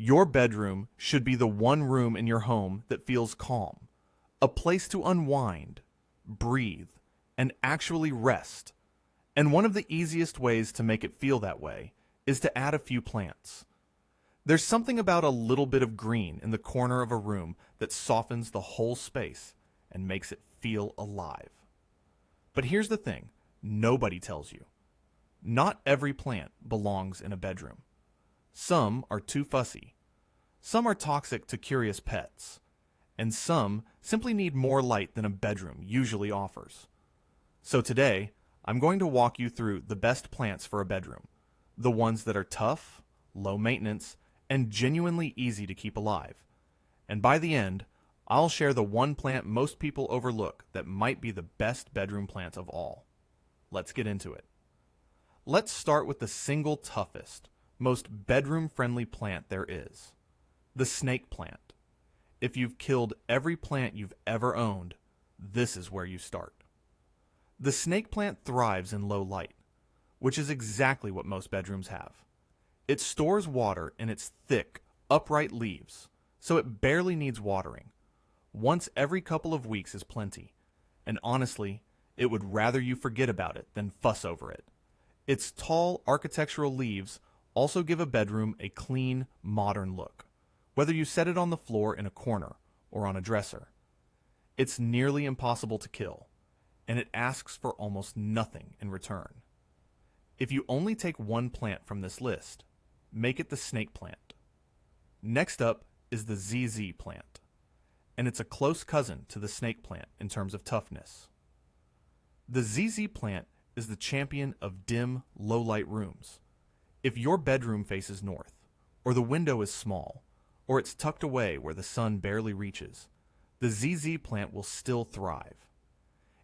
Your bedroom should be the one room in your home that feels calm, a place to unwind, breathe, and actually rest. And one of the easiest ways to make it feel that way is to add a few plants. There's something about a little bit of green in the corner of a room that softens the whole space and makes it feel alive. But here's the thing, nobody tells you. Not every plant belongs in a bedroom. Some are too fussy. Some are toxic to curious pets. And some simply need more light than a bedroom usually offers. So today, I'm going to walk you through the best plants for a bedroom. The ones that are tough, low maintenance, and genuinely easy to keep alive. And by the end, I'll share the one plant most people overlook that might be the best bedroom plant of all. Let's get into it. Let's start with the single toughest, most bedroom-friendly plant there is. The snake plant. If you've killed every plant you've ever owned, this is where you start. The snake plant thrives in low light, which is exactly what most bedrooms have. It stores water in its thick, upright leaves, so it barely needs watering. Once every couple of weeks is plenty, and honestly, it would rather you forget about it than fuss over it. Its tall architectural leaves also give a bedroom a clean, modern look, whether you set it on the floor in a corner or on a dresser. It's nearly impossible to kill, and it asks for almost nothing in return. If you only take one plant from this list, make it the snake plant. Next up is the ZZ plant, and it's a close cousin to the snake plant in terms of toughness. The ZZ plant is the champion of dim, low-light rooms. If your bedroom faces north, or the window is small, or it's tucked away where the sun barely reaches, the ZZ plant will still thrive.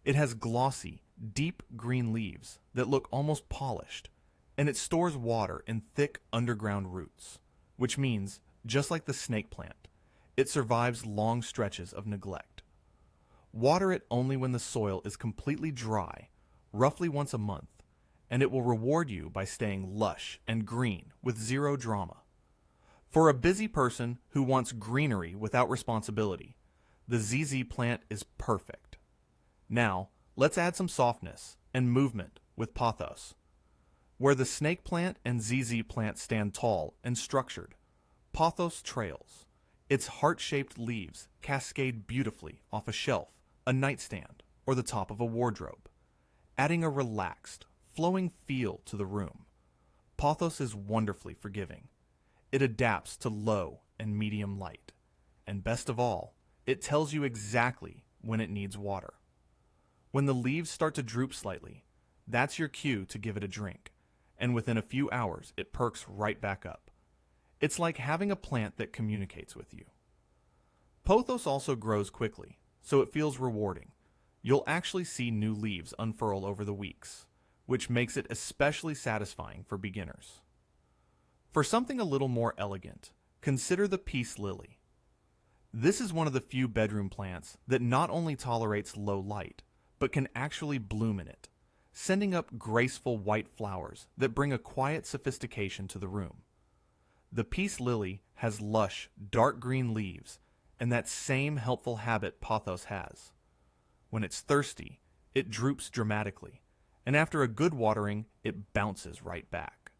It has glossy, deep green leaves that look almost polished, and it stores water in thick underground roots, which means, just like the snake plant, it survives long stretches of neglect. Water it only when the soil is completely dry, roughly once a month, and it will reward you by staying lush and green with zero drama. For a busy person who wants greenery without responsibility, the ZZ plant is perfect. Now, let's add some softness and movement with pothos. Where the snake plant and ZZ plant stand tall and structured, pothos trails. Its heart-shaped leaves cascade beautifully off a shelf, a nightstand, or the top of a wardrobe, adding a relaxed, flowing feel to the room. Pothos is wonderfully forgiving. It adapts to low and medium light, and best of all, it tells you exactly when it needs water. When the leaves start to droop slightly, that's your cue to give it a drink, and within a few hours it perks right back up. It's like having a plant that communicates with you. Pothos also grows quickly, so it feels rewarding. You'll actually see new leaves unfurl over the weeks, which makes it especially satisfying for beginners. For something a little more elegant, consider the peace lily. This is one of the few bedroom plants that not only tolerates low light, but can actually bloom in it, sending up graceful white flowers that bring a quiet sophistication to the room. The peace lily has lush, dark green leaves and that same helpful habit pothos has. When it's thirsty, it droops dramatically, and after a good watering, it bounces right back.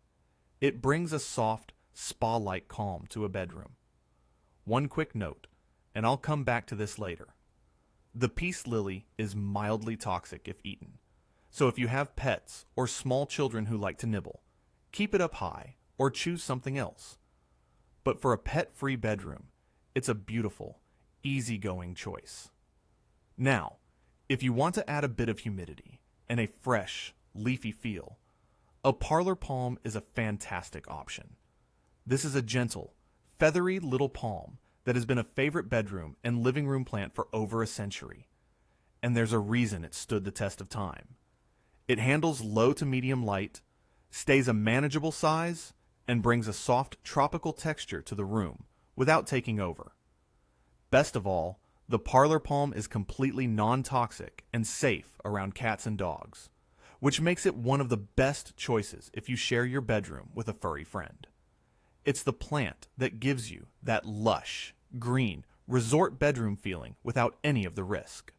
It brings a soft, spa-like calm to a bedroom. One quick note, and I'll come back to this later. The peace lily is mildly toxic if eaten, so if you have pets or small children who like to nibble, keep it up high or choose something else. But for a pet-free bedroom, it's a beautiful, easygoing choice. Now, if you want to add a bit of humidity and a fresh, leafy feel, a parlor palm is a fantastic option. This is a gentle, feathery little palm that has been a favorite bedroom and living room plant for over a century. And there's a reason it stood the test of time. It handles low to medium light, stays a manageable size, and brings a soft tropical texture to the room without taking over. Best of all, the parlor palm is completely non-toxic and safe around cats and dogs, which makes it one of the best choices if you share your bedroom with a furry friend. It's the plant that gives you that lush, green, resort bedroom feeling without any of the risk.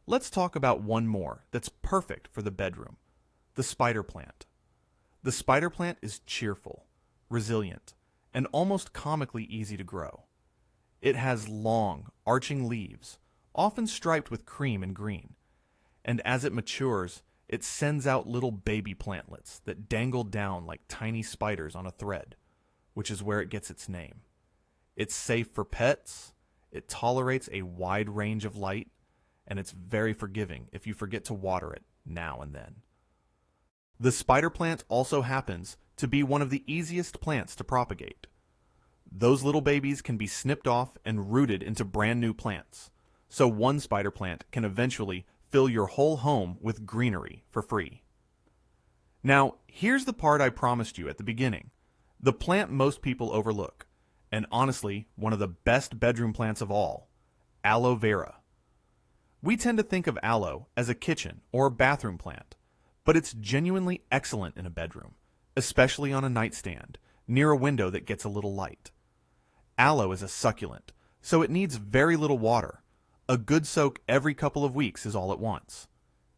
Let's talk about one more that's perfect for the bedroom, the spider plant. The spider plant is cheerful, resilient, and almost comically easy to grow. It has long, arching leaves, often striped with cream and green, and as it matures, it sends out little baby plantlets that dangle down like tiny spiders on a thread, which is where it gets its name. It's safe for pets, it tolerates a wide range of light, and it's very forgiving if you forget to water it now and then. The spider plant also happens to be one of the easiest plants to propagate. Those little babies can be snipped off and rooted into brand new plants, so one spider plant can eventually fill your whole home with greenery for free. Now, here's the part I promised you at the beginning, the plant most people overlook, and honestly, one of the best bedroom plants of all, aloe vera. We tend to think of aloe as a kitchen or bathroom plant, but it's genuinely excellent in a bedroom, especially on a nightstand, near a window that gets a little light. Aloe is a succulent, so it needs very little water. A good soak every couple of weeks is all it wants.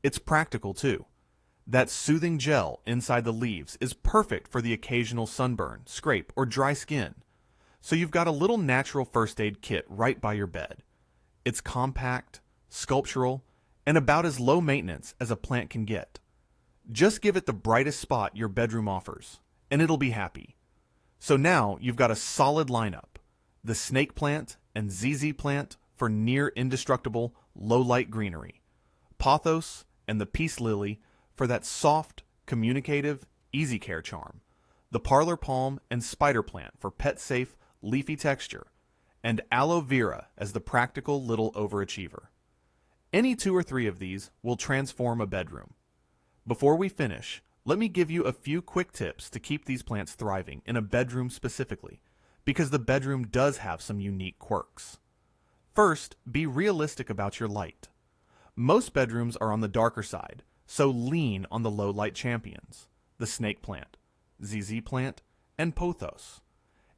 It's practical too. That soothing gel inside the leaves is perfect for the occasional sunburn, scrape, or dry skin. So you've got a little natural first aid kit right by your bed. It's compact, sculptural, and about as low maintenance as a plant can get. Just give it the brightest spot your bedroom offers, and it'll be happy. So now you've got a solid lineup. The snake plant and ZZ plant for near indestructible, low-light greenery. Pothos and the peace lily for that soft, communicative, easy care charm. The parlor palm and spider plant for pet-safe, leafy texture. And aloe vera as the practical little overachiever. Any 2 or 3 of these will transform a bedroom. Before we finish, let me give you a few quick tips to keep these plants thriving in a bedroom specifically, because the bedroom does have some unique quirks. First, be realistic about your light. Most bedrooms are on the darker side, so lean on the low light champions, the snake plant, ZZ plant, and pothos,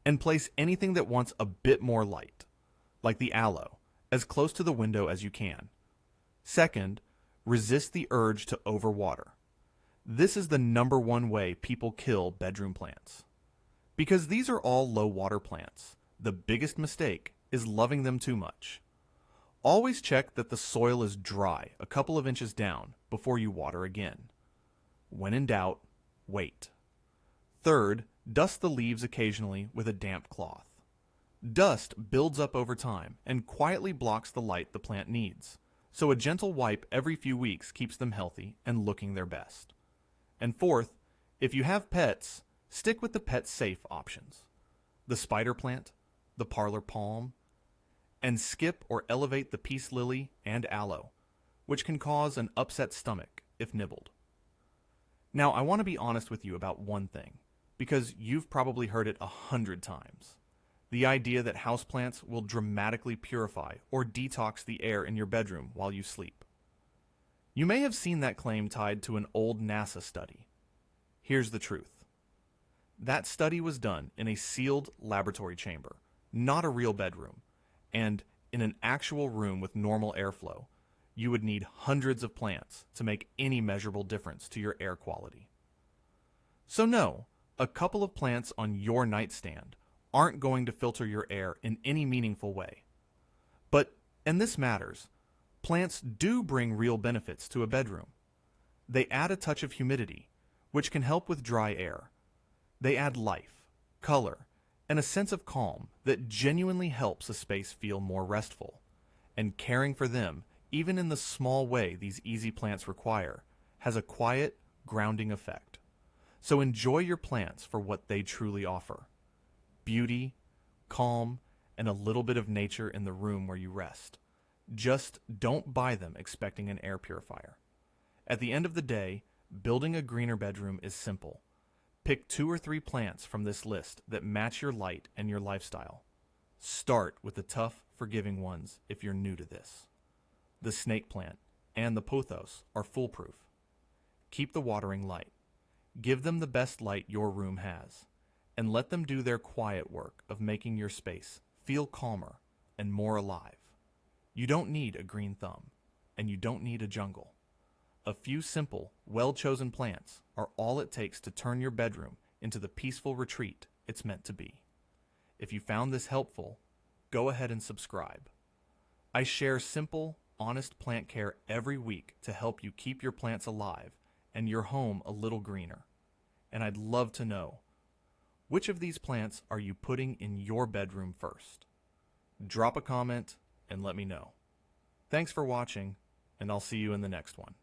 and place anything that wants a bit more light, like the aloe, as close to the window as you can. Second, resist the urge to overwater. This is the #1 way people kill bedroom plants. Because these are all low water plants, the biggest mistake is loving them too much. Always check that the soil is dry a couple of inches down before you water again. When in doubt, wait. Third, dust the leaves occasionally with a damp cloth. Dust builds up over time and quietly blocks the light the plant needs, so a gentle wipe every few weeks keeps them healthy and looking their best. And fourth, if you have pets, stick with the pet-safe options. The spider plant, the parlor palm, and skip or elevate the peace lily and aloe, which can cause an upset stomach if nibbled. Now, I want to be honest with you about one thing, because you've probably heard it 100 times. The idea that houseplants will dramatically purify or detox the air in your bedroom while you sleep. You may have seen that claim tied to an old NASA study. Here's the truth. That study was done in a sealed laboratory chamber, not a real bedroom, and in an actual room with normal airflow. You would need hundreds of plants to make any measurable difference to your air quality. So no, a couple of plants on your nightstand aren't going to filter your air in any meaningful way. But, and this matters, plants do bring real benefits to a bedroom. They add a touch of humidity, which can help with dry air. They add life, color, and a sense of calm that genuinely helps a space feel more restful. And caring for them, even in the small way these easy plants require, has a quiet, grounding effect. So enjoy your plants for what they truly offer. Beauty, calm, and a little bit of nature in the room where you rest. Just don't buy them expecting an air purifier. At the end of the day, building a greener bedroom is simple. Pick 2 or 3 plants from this list that match your light and your lifestyle. Start with the tough, forgiving ones if you're new to this. The snake plant and the pothos are foolproof. Keep the watering light. Give them the best light your room has. and let them do their quiet work of making your space feel calmer and more alive. You don't need a green thumb, and you don't need a jungle. A few simple, well-chosen plants are all it takes to turn your bedroom into the peaceful retreat it's meant to be. If you found this helpful, go ahead and subscribe. I share simple, honest plant care every week to help you keep your plants alive and your home a little greener. And I'd love to know, which of these plants are you putting in your bedroom first? Drop a comment and let me know. Thanks for watching, and I'll see you in the next one.